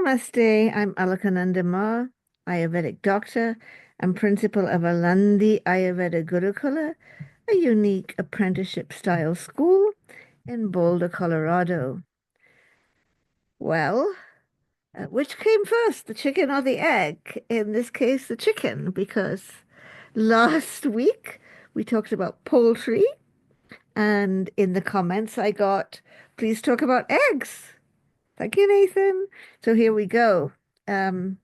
Namaste, I'm Alakananda Ma, Ayurvedic doctor and principal of Alandi Ayurveda Gurukula, a unique apprenticeship-style school in Boulder, Colorado. Well, which came first, the chicken or the egg? In this case, the chicken, because last week we talked about poultry, and in the comments I got, please talk about eggs. Thank you, Nathan. So here we go. Um,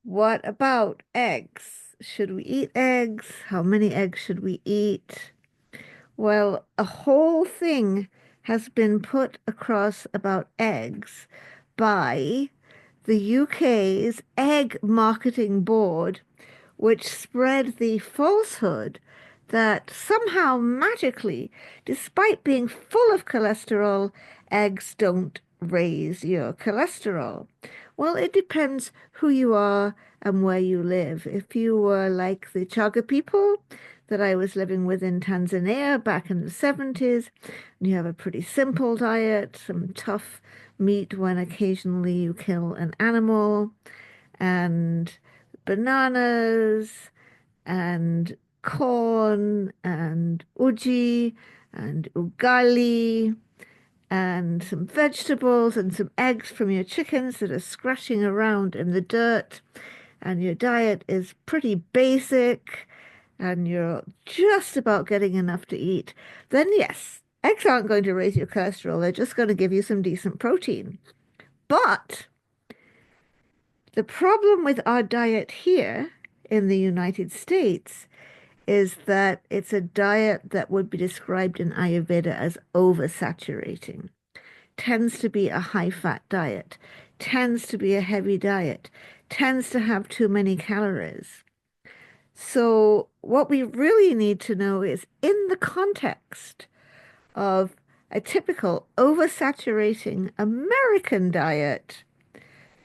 What about eggs? Should we eat eggs? How many eggs should we eat? Well, a whole thing has been put across about eggs by the UK's Egg Marketing Board, which spread the falsehood that somehow magically, despite being full of cholesterol, eggs don't raise your cholesterol. Well, it depends who you are and where you live. If you were like the Chaga people that I was living with in Tanzania back in the 70s, and you have a pretty simple diet, some tough meat when occasionally you kill an animal, and bananas and corn and uji and ugali and some vegetables and some eggs from your chickens that are scratching around in the dirt, and your diet is pretty basic and you're just about getting enough to eat, then yes, eggs aren't going to raise your cholesterol. They're just going to give you some decent protein. But the problem with our diet here in the United States is that it's a diet that would be described in Ayurveda as oversaturating. Tends to be a high-fat diet, tends to be a heavy diet, tends to have too many calories. So what we really need to know is in the context of a typical oversaturating American diet,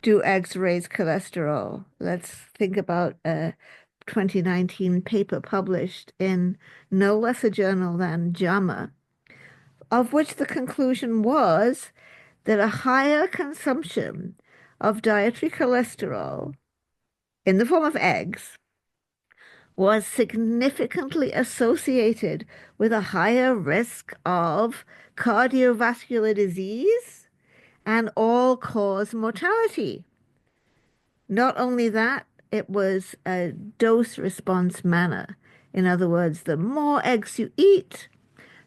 do eggs raise cholesterol? Let's think about a 2019 paper published in no less a journal than JAMA, of which the conclusion was that a higher consumption of dietary cholesterol in the form of eggs was significantly associated with a higher risk of cardiovascular disease and all-cause mortality. Not only that, it was a dose response manner. In other words, the more eggs you eat,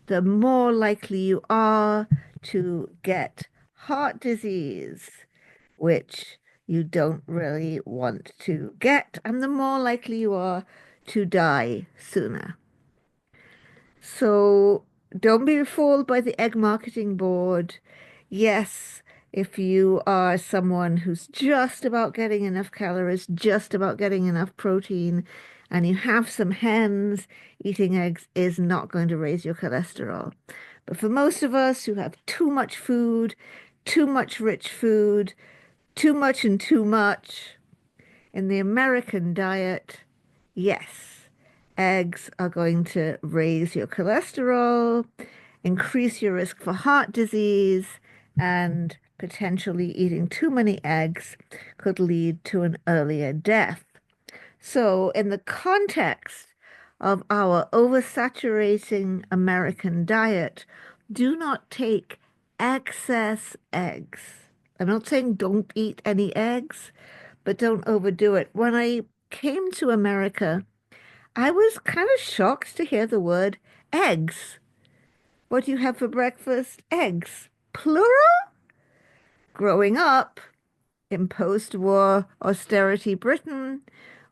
the more likely you are to get heart disease, which you don't really want to get, and the more likely you are to die sooner. So don't be fooled by the egg marketing board. Yes, if you are someone who's just about getting enough calories, just about getting enough protein, and you have some hens, eating eggs is not going to raise your cholesterol. But for most of us who have too much food, too much rich food, too much and too much in the American diet, yes, eggs are going to raise your cholesterol, increase your risk for heart disease, and potentially eating too many eggs could lead to an earlier death. So, in the context of our oversaturating American diet, do not take excess eggs. I'm not saying don't eat any eggs, but don't overdo it. When I came to America, I was kind of shocked to hear the word eggs. What do you have for breakfast? Eggs. Plural? Growing up in post-war austerity Britain,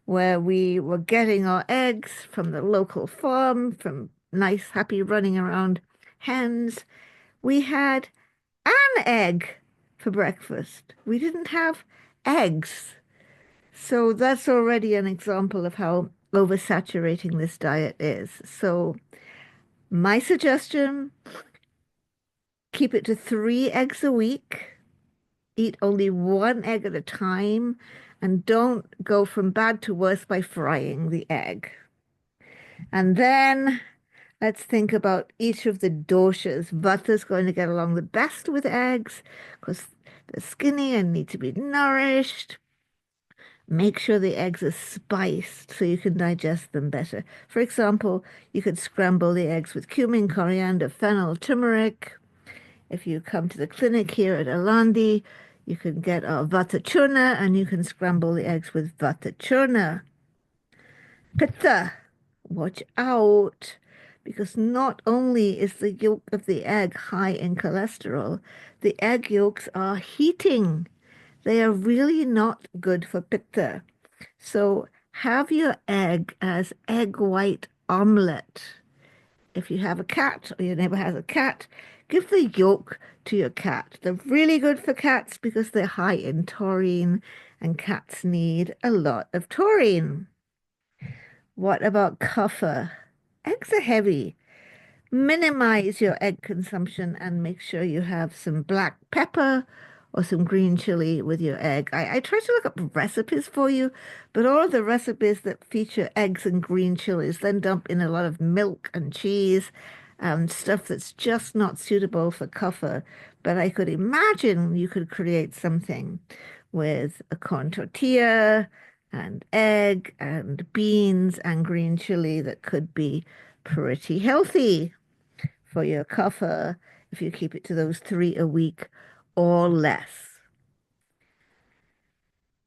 where we were getting our eggs from the local farm, from nice, happy running around hens, we had an egg for breakfast. We didn't have eggs. So that's already an example of how oversaturating this diet is. So my suggestion, keep it to 3 eggs a week. Eat only 1 egg at a time, and don't go from bad to worse by frying the egg. And then Let's think about each of the doshas. Vatta's going to get along the best with eggs because they're skinny and need to be nourished. Make sure the eggs are spiced so you can digest them better. For example, you could scramble the eggs with cumin, coriander, fennel, turmeric. If you come to the clinic here at Alandi, you can get our vata churna and you can scramble the eggs with vata churna. Pitta, watch out, because not only is the yolk of the egg high in cholesterol, the egg yolks are heating. They are really not good for pitta. So have your egg as egg white omelette. If you have a cat or your neighbor has a cat, give the yolk to your cat. They're really good for cats because they're high in taurine, and cats need a lot of taurine. What about kapha? Eggs are heavy. Minimize your egg consumption and make sure you have some black pepper or some green chili with your egg. I try to look up recipes for you, but all of the recipes that feature eggs and green chilies then dump in a lot of milk and cheese and stuff that's just not suitable for kapha. But I could imagine you could create something with a corn tortilla and egg and beans and green chili that could be pretty healthy for your kapha if you keep it to those three a week or less.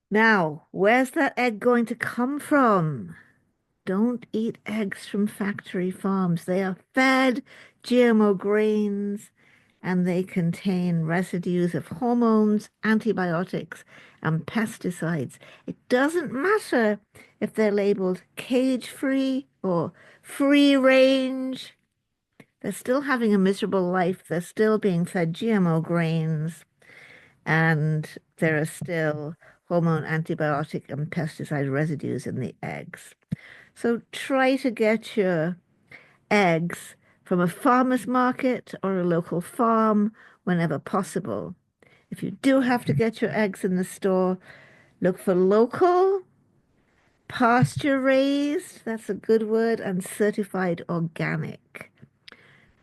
Now, where's that egg going to come from? Don't eat eggs from factory farms. They are fed GMO grains and they contain residues of hormones, antibiotics, and pesticides. It doesn't matter if they're labeled cage-free or free range. They're still having a miserable life. They're still being fed GMO grains, and there are still hormone, antibiotic, and pesticide residues in the eggs. So try to get your eggs from a farmer's market or a local farm whenever possible. If you do have to get your eggs in the store, look for local, pasture raised, that's a good word, and certified organic.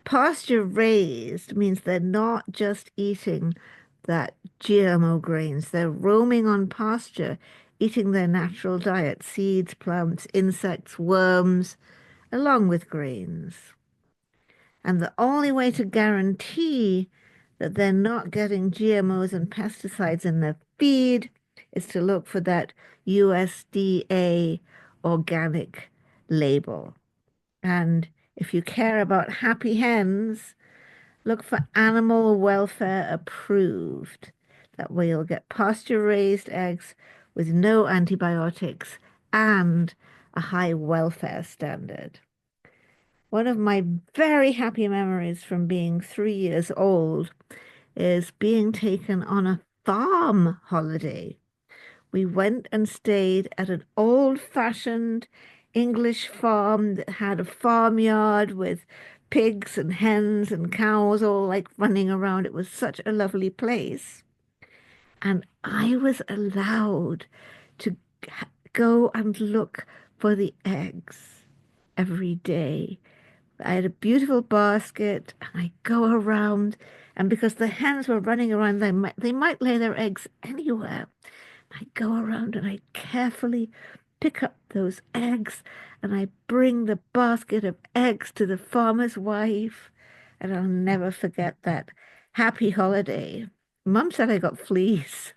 Pasture raised means they're not just eating that GMO grains, they're roaming on pasture, eating their natural diet, seeds, plants, insects, worms, along with grains. And the only way to guarantee that they're not getting GMOs and pesticides in their feed is to look for that USDA organic label. And if you care about happy hens, look for animal welfare approved. That way you'll get pasture-raised eggs with no antibiotics and a high welfare standard. One of my very happy memories from being 3 years old is being taken on a farm holiday. We went and stayed at an old-fashioned English farm that had a farmyard with pigs and hens and cows all like running around. It was such a lovely place. And I was allowed to go and look for the eggs every day. I had a beautiful basket and I go around, and because the hens were running around, they might lay their eggs anywhere. I go around and I carefully pick up those eggs and I bring the basket of eggs to the farmer's wife. And I'll never forget that happy holiday. Mum said I got fleas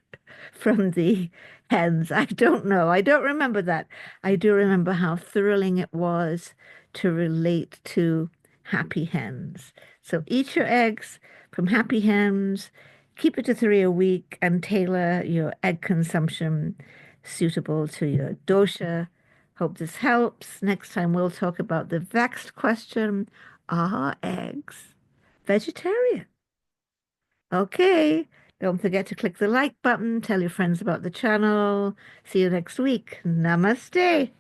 from the hens. I don't know. I don't remember that. I do remember how thrilling it was to relate to happy hens. So eat your eggs from happy hens. Keep it to three a week and tailor your egg consumption suitable to your dosha. Hope this helps. Next time we'll talk about the vexed question, are eggs vegetarian? Okay, don't forget to click the like button, tell your friends about the channel. See you next week. Namaste.